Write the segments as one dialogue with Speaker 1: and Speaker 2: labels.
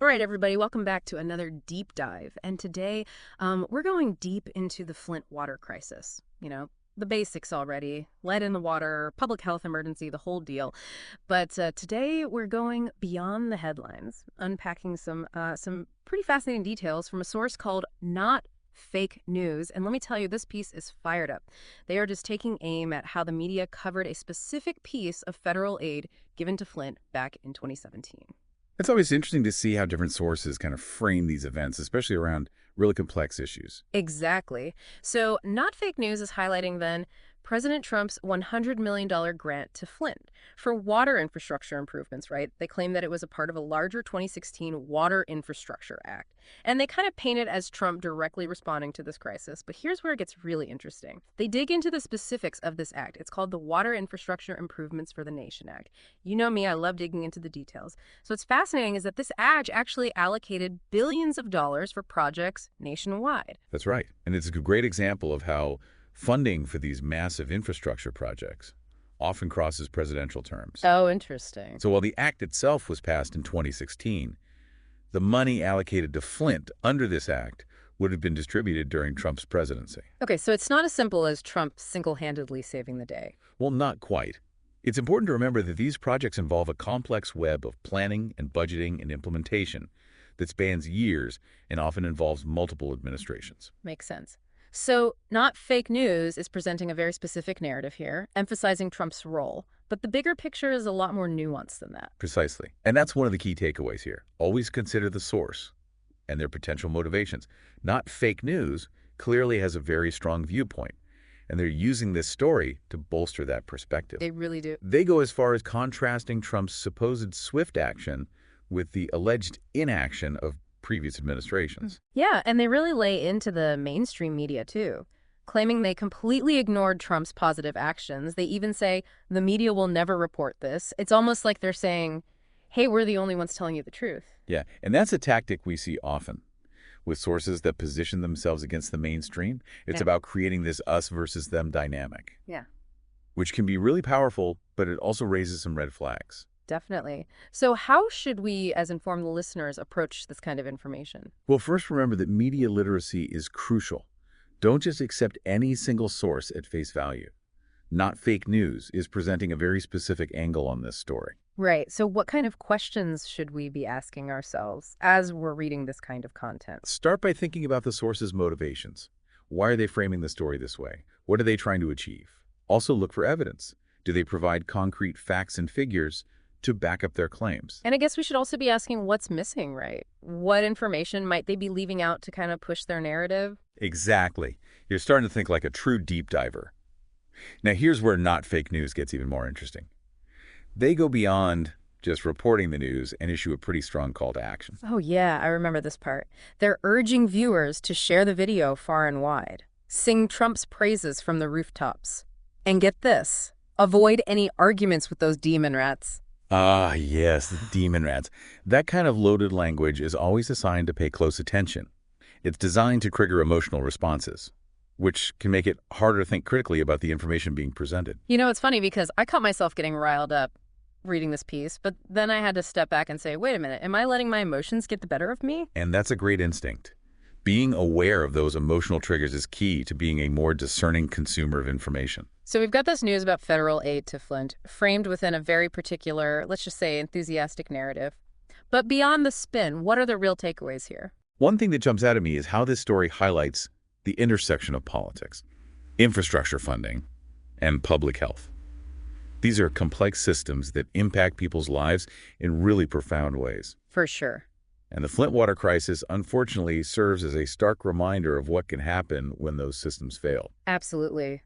Speaker 1: All right, everybody, welcome back to another deep dive. And today, we're going deep into the Flint water crisis. The basics already, lead in the water, public health emergency, the whole deal. But today, we're going beyond the headlines, unpacking some pretty fascinating details from a source called Not Fake News. And let me tell you, this piece is fired up. They are just taking aim at how the media covered a specific piece of federal aid given to Flint back in 2017.
Speaker 2: It's always interesting to see how different sources kind of frame these events, especially around really complex issues.
Speaker 1: Exactly. So, Not Fake News is highlighting then President Trump's $100 million grant to Flint for water infrastructure improvements, right? They claim that it was a part of a larger 2016 Water Infrastructure Act. And they kind of paint it as Trump directly responding to this crisis. But here's where it gets really interesting. They dig into the specifics of this act. It's called the Water Infrastructure Improvements for the Nation Act. You know me, I love digging into the details. So what's fascinating is that this act actually allocated billions of dollars for projects nationwide.
Speaker 2: That's right. And it's a great example of how funding for these massive infrastructure projects often crosses presidential terms.
Speaker 1: Oh, interesting.
Speaker 2: So while the act itself was passed in 2016, the money allocated to Flint under this act would have been distributed during Trump's presidency.
Speaker 1: Okay, so it's not as simple as Trump single-handedly saving the day.
Speaker 2: Well, not quite. It's important to remember that these projects involve a complex web of planning and budgeting and implementation that spans years and often involves multiple administrations.
Speaker 1: Makes sense. So, Not Fake News is presenting a very specific narrative here, emphasizing Trump's role. But the bigger picture is a lot more nuanced than that.
Speaker 2: Precisely. And that's one of the key takeaways here. Always consider the source and their potential motivations. Not Fake News clearly has a very strong viewpoint, and they're using this story to bolster that perspective.
Speaker 1: They really do.
Speaker 2: They go as far as contrasting Trump's supposed swift action with the alleged inaction of previous administrations.
Speaker 1: Yeah, and they really lay into the mainstream media, too, claiming they completely ignored Trump's positive actions. They even say the media will never report this. It's almost like they're saying, hey, we're the only ones telling you the truth.
Speaker 2: Yeah, and that's a tactic we see often with sources that position themselves against the mainstream. It's about creating this us versus them dynamic.
Speaker 1: Yeah.
Speaker 2: Which can be really powerful, but it also raises some red flags.
Speaker 1: Definitely. So how should we, as informed listeners, approach this kind of information?
Speaker 2: Well, first remember that media literacy is crucial. Don't just accept any single source at face value. Not Fake News is presenting a very specific angle on this story.
Speaker 1: Right. So what kind of questions should we be asking ourselves as we're reading this kind of content?
Speaker 2: Start by thinking about the source's motivations. Why are they framing the story this way? What are they trying to achieve? Also look for evidence. Do they provide concrete facts and figures to back up their claims?
Speaker 1: And I guess we should also be asking what's missing, right? What information might they be leaving out to kind of push their narrative?
Speaker 2: Exactly. You're starting to think like a true deep diver. Now, here's where Not Fake News gets even more interesting. They go beyond just reporting the news and issue a pretty strong call to action.
Speaker 1: Oh, yeah, I remember this part. They're urging viewers to share the video far and wide, sing Trump's praises from the rooftops, and get this, avoid any arguments with those demon rats.
Speaker 2: Ah, yes, the demon rats. That kind of loaded language is always a sign to pay close attention. It's designed to trigger emotional responses, which can make it harder to think critically about the information being presented.
Speaker 1: You know, it's funny because I caught myself getting riled up reading this piece, but then I had to step back and say, wait a minute, am I letting my emotions get the better of me?
Speaker 2: And that's a great instinct. Being aware of those emotional triggers is key to being a more discerning consumer of information.
Speaker 1: So we've got this news about federal aid to Flint, framed within a very particular, let's just say, enthusiastic narrative. But beyond the spin, what are the real takeaways here?
Speaker 2: One thing that jumps out at me is how this story highlights the intersection of politics, infrastructure funding, and public health. These are complex systems that impact people's lives in really profound ways.
Speaker 1: For sure.
Speaker 2: And the Flint water crisis, unfortunately, serves as a stark reminder of what can happen when those systems fail.
Speaker 1: Absolutely.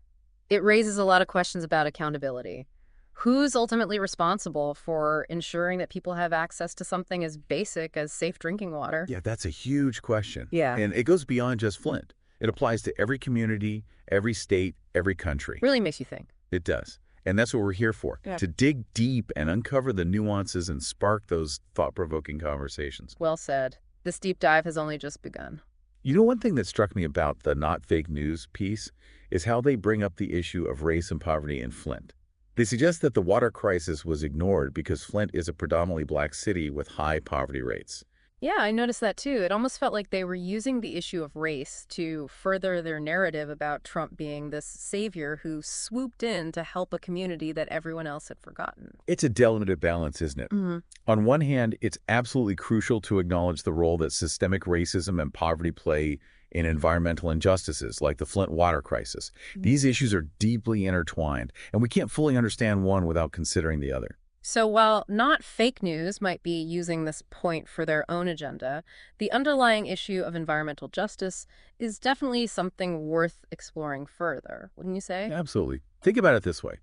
Speaker 1: It raises a lot of questions about accountability. Who's ultimately responsible for ensuring that people have access to something as basic as safe drinking water?
Speaker 2: Yeah, that's a huge question.
Speaker 1: Yeah.
Speaker 2: And it goes beyond just Flint. It applies to every community, every state, every country.
Speaker 1: Really makes you think.
Speaker 2: It does. And that's what we're here for, to dig deep and uncover the nuances and spark those thought-provoking conversations.
Speaker 1: Well said. This deep dive has only just begun.
Speaker 2: You know, one thing that struck me about the Not Fake News piece is how they bring up the issue of race and poverty in Flint. They suggest that the water crisis was ignored because Flint is a predominantly black city with high poverty rates.
Speaker 1: Yeah, I noticed that too. It almost felt like they were using the issue of race to further their narrative about Trump being this savior who swooped in to help a community that everyone else had forgotten.
Speaker 2: It's a delicate balance, isn't it?
Speaker 1: Hmm.
Speaker 2: On one hand, it's absolutely crucial to acknowledge the role that systemic racism and poverty play in environmental injustices like the Flint water crisis. These issues are deeply intertwined, and we can't fully understand one without considering the other.
Speaker 1: So while not fake news might be using this point for their own agenda, the underlying issue of environmental justice is definitely something worth exploring further, wouldn't you say?
Speaker 2: Absolutely. Think about it this way.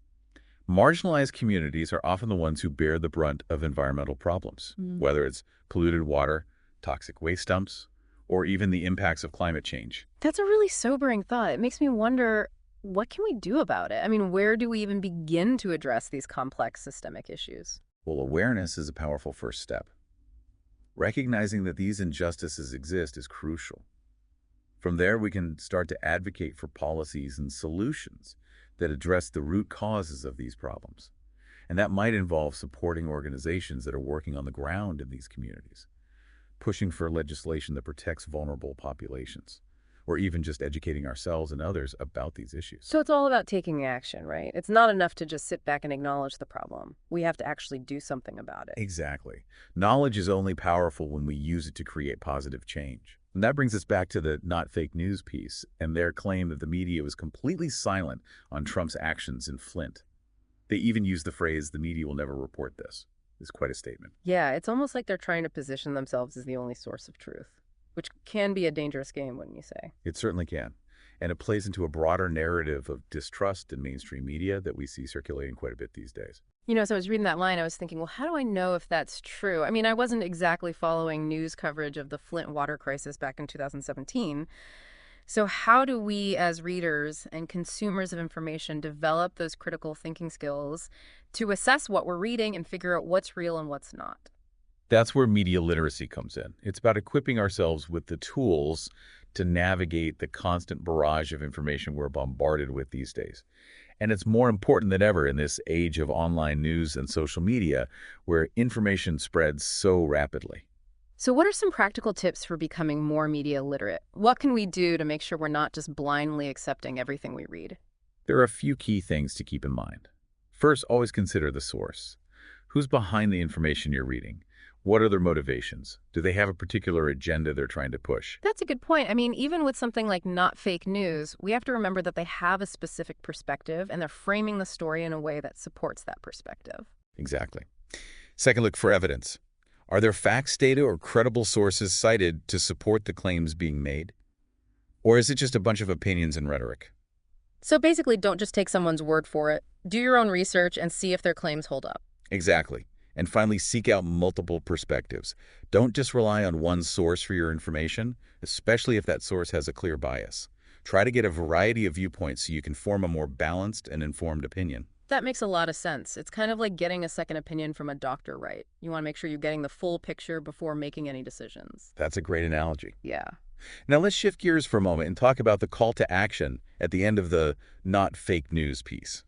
Speaker 2: Marginalized communities are often the ones who bear the brunt of environmental problems,
Speaker 1: Mm.
Speaker 2: whether it's polluted water, toxic waste dumps, or even the impacts of climate change.
Speaker 1: That's a really sobering thought. It makes me wonder, what can we do about it? I mean, where do we even begin to address these complex systemic issues?
Speaker 2: Well, awareness is a powerful first step. Recognizing that these injustices exist is crucial. From there, we can start to advocate for policies and solutions that address the root causes of these problems. And that might involve supporting organizations that are working on the ground in these communities, pushing for legislation that protects vulnerable populations, or even just educating ourselves and others about these issues.
Speaker 1: So it's all about taking action, right? It's not enough to just sit back and acknowledge the problem. We have to actually do something about it.
Speaker 2: Exactly. Knowledge is only powerful when we use it to create positive change. And that brings us back to the not fake news piece and their claim that the media was completely silent on Trump's actions in Flint. They even used the phrase, "the media will never report this." It's quite a statement.
Speaker 1: Yeah, it's almost like they're trying to position themselves as the only source of truth, which can be a dangerous game, wouldn't you say?
Speaker 2: It certainly can. And it plays into a broader narrative of distrust in mainstream media that we see circulating quite a bit these days.
Speaker 1: As I was reading that line, I was thinking, well, how do I know if that's true? I mean, I wasn't exactly following news coverage of the Flint water crisis back in 2017. So, how do we, as readers and consumers of information, develop those critical thinking skills to assess what we're reading and figure out what's real and what's not?
Speaker 2: That's where media literacy comes in. It's about equipping ourselves with the tools to navigate the constant barrage of information we're bombarded with these days. And it's more important than ever in this age of online news and social media where information spreads so rapidly.
Speaker 1: So, what are some practical tips for becoming more media literate? What can we do to make sure we're not just blindly accepting everything we read?
Speaker 2: There are a few key things to keep in mind. First, always consider the source. Who's behind the information you're reading? What are their motivations? Do they have a particular agenda they're trying to push?
Speaker 1: That's a good point. I mean, even with something like not fake news, we have to remember that they have a specific perspective and they're framing the story in a way that supports that perspective.
Speaker 2: Exactly. Second, look for evidence. Are there facts, data, or credible sources cited to support the claims being made? Or is it just a bunch of opinions and rhetoric?
Speaker 1: So basically, don't just take someone's word for it. Do your own research and see if their claims hold up.
Speaker 2: Exactly. And finally, seek out multiple perspectives. Don't just rely on one source for your information, especially if that source has a clear bias. Try to get a variety of viewpoints so you can form a more balanced and informed opinion.
Speaker 1: That makes a lot of sense. It's kind of like getting a second opinion from a doctor, right? You want to make sure you're getting the full picture before making any decisions.
Speaker 2: That's a great analogy.
Speaker 1: Yeah.
Speaker 2: Now let's shift gears for a moment and talk about the call to action at the end of the not fake news piece.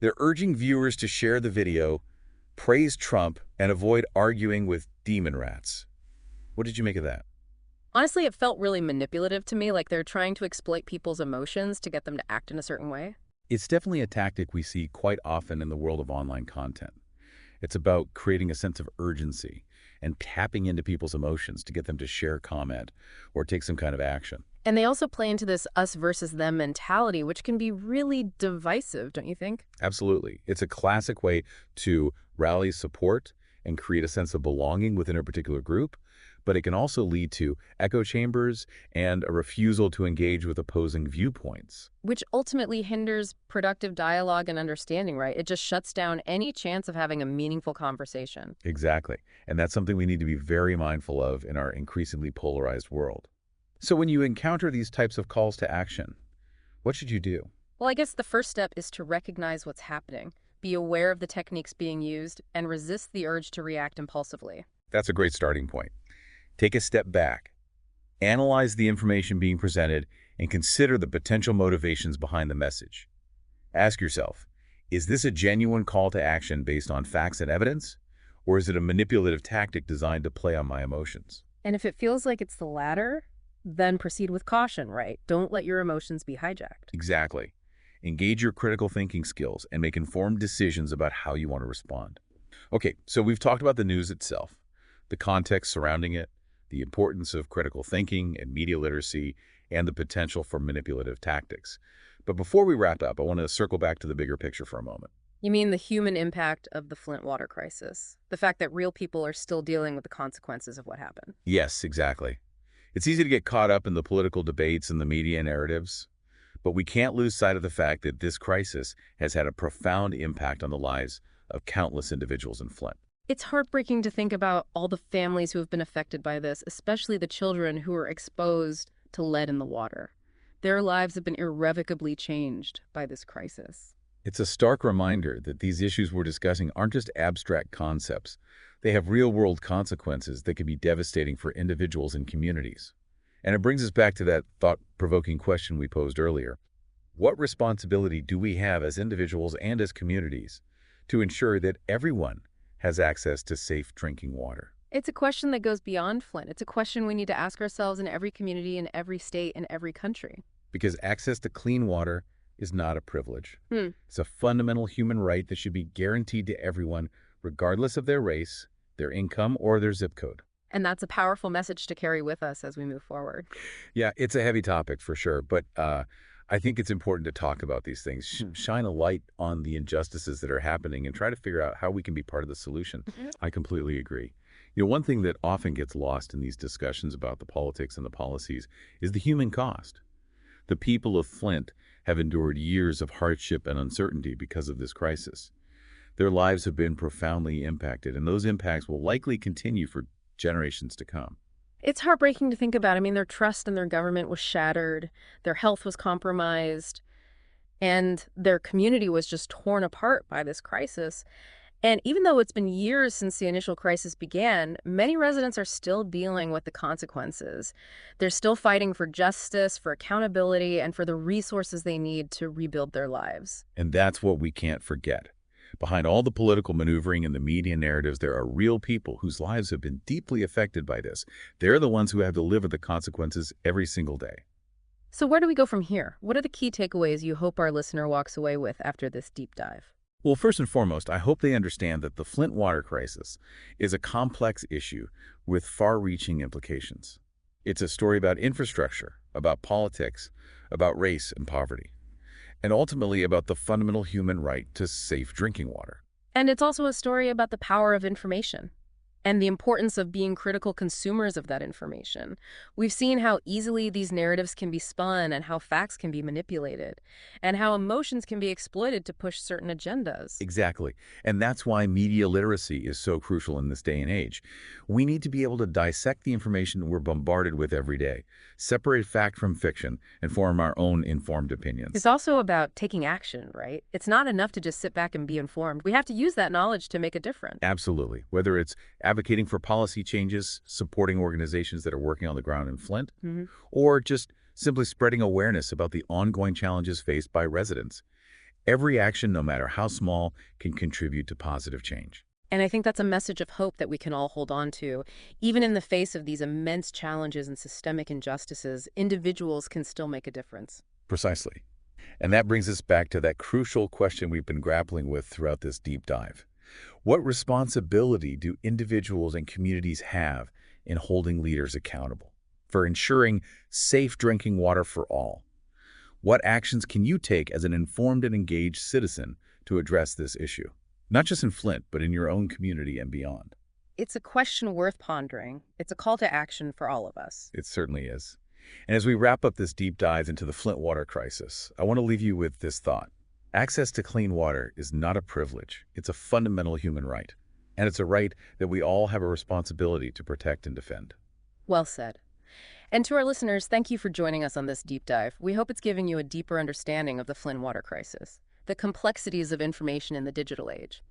Speaker 2: They're urging viewers to share the video, praise Trump, and avoid arguing with demon rats. What did you make of that?
Speaker 1: Honestly, it felt really manipulative to me, like they're trying to exploit people's emotions to get them to act in a certain way.
Speaker 2: It's definitely a tactic we see quite often in the world of online content. It's about creating a sense of urgency and tapping into people's emotions to get them to share, comment, or take some kind of action.
Speaker 1: And they also play into this us versus them mentality, which can be really divisive, don't you think?
Speaker 2: Absolutely. It's a classic way to rally support and create a sense of belonging within a particular group, but it can also lead to echo chambers and a refusal to engage with opposing viewpoints.
Speaker 1: Which ultimately hinders productive dialogue and understanding, right? It just shuts down any chance of having a meaningful conversation.
Speaker 2: Exactly. And that's something we need to be very mindful of in our increasingly polarized world. So when you encounter these types of calls to action, what should you do?
Speaker 1: Well, I guess the first step is to recognize what's happening, be aware of the techniques being used, and resist the urge to react impulsively.
Speaker 2: That's a great starting point. Take a step back, analyze the information being presented, and consider the potential motivations behind the message. Ask yourself, is this a genuine call to action based on facts and evidence? Or is it a manipulative tactic designed to play on my emotions?
Speaker 1: And if it feels like it's the latter, then proceed with caution, right? Don't let your emotions be hijacked.
Speaker 2: Exactly. Engage your critical thinking skills and make informed decisions about how you want to respond. Okay, so we've talked about the news itself, the context surrounding it, the importance of critical thinking and media literacy, and the potential for manipulative tactics. But before we wrap up, I want to circle back to the bigger picture for a moment.
Speaker 1: You mean the human impact of the Flint water crisis? The fact that real people are still dealing with the consequences of what happened?
Speaker 2: Yes, exactly. It's easy to get caught up in the political debates and the media narratives, but we can't lose sight of the fact that this crisis has had a profound impact on the lives of countless individuals in Flint.
Speaker 1: It's heartbreaking to think about all the families who have been affected by this, especially the children who were exposed to lead in the water. Their lives have been irrevocably changed by this crisis.
Speaker 2: It's a stark reminder that these issues we're discussing aren't just abstract concepts. They have real-world consequences that can be devastating for individuals and communities. And it brings us back to that thought-provoking question we posed earlier. What responsibility do we have as individuals and as communities to ensure that everyone has access to safe drinking water?
Speaker 1: It's a question that goes beyond Flint. It's a question we need to ask ourselves in every community, in every state, in every country.
Speaker 2: Because access to clean water is not a privilege.
Speaker 1: Hmm.
Speaker 2: It's a fundamental human right that should be guaranteed to everyone, regardless of their race, their income, or their zip code.
Speaker 1: And that's a powerful message to carry with us as we move forward.
Speaker 2: Yeah, it's a heavy topic for sure, but I think it's important to talk about these things, shine a light on the injustices that are happening, and try to figure out how we can be part of the solution. I completely agree. One thing that often gets lost in these discussions about the politics and the policies is the human cost. The people of Flint have endured years of hardship and uncertainty because of this crisis. Their lives have been profoundly impacted, and those impacts will likely continue for generations to come.
Speaker 1: It's heartbreaking to think about. I mean, their trust in their government was shattered, their health was compromised, and their community was just torn apart by this crisis. And even though it's been years since the initial crisis began, many residents are still dealing with the consequences. They're still fighting for justice, for accountability, and for the resources they need to rebuild their lives.
Speaker 2: And that's what we can't forget. Behind all the political maneuvering and the media narratives, there are real people whose lives have been deeply affected by this. They're the ones who have to live with the consequences every single day.
Speaker 1: So where do we go from here? What are the key takeaways you hope our listener walks away with after this deep dive?
Speaker 2: Well, first and foremost, I hope they understand that the Flint water crisis is a complex issue with far-reaching implications. It's a story about infrastructure, about politics, about race and poverty, and ultimately about the fundamental human right to safe drinking water.
Speaker 1: And it's also a story about the power of information and the importance of being critical consumers of that information. We've seen how easily these narratives can be spun and how facts can be manipulated and how emotions can be exploited to push certain agendas.
Speaker 2: Exactly. And that's why media literacy is so crucial in this day and age. We need to be able to dissect the information we're bombarded with every day, separate fact from fiction, and form our own informed opinions.
Speaker 1: It's also about taking action, right? It's not enough to just sit back and be informed. We have to use that knowledge to make a difference.
Speaker 2: Absolutely. Whether it's advocating for policy changes, supporting organizations that are working on the ground in Flint, or just simply spreading awareness about the ongoing challenges faced by residents. Every action, no matter how small, can contribute to positive change.
Speaker 1: And I think that's a message of hope that we can all hold on to. Even in the face of these immense challenges and systemic injustices, individuals can still make a difference.
Speaker 2: Precisely. And that brings us back to that crucial question we've been grappling with throughout this deep dive. What responsibility do individuals and communities have in holding leaders accountable, for ensuring safe drinking water for all? What actions can you take as an informed and engaged citizen to address this issue? Not just in Flint, but in your own community and beyond.
Speaker 1: It's a question worth pondering. It's a call to action for all of us.
Speaker 2: It certainly is. And as we wrap up this deep dive into the Flint water crisis, I want to leave you with this thought. Access to clean water is not a privilege. It's a fundamental human right. And it's a right that we all have a responsibility to protect and defend.
Speaker 1: Well said. And to our listeners, thank you for joining us on this deep dive. We hope it's giving you a deeper understanding of the Flint water crisis, the complexities of information in the digital age,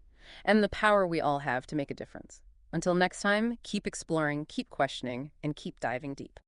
Speaker 1: and the power we all have to make a difference. Until next time, keep exploring, keep questioning, and keep diving deep.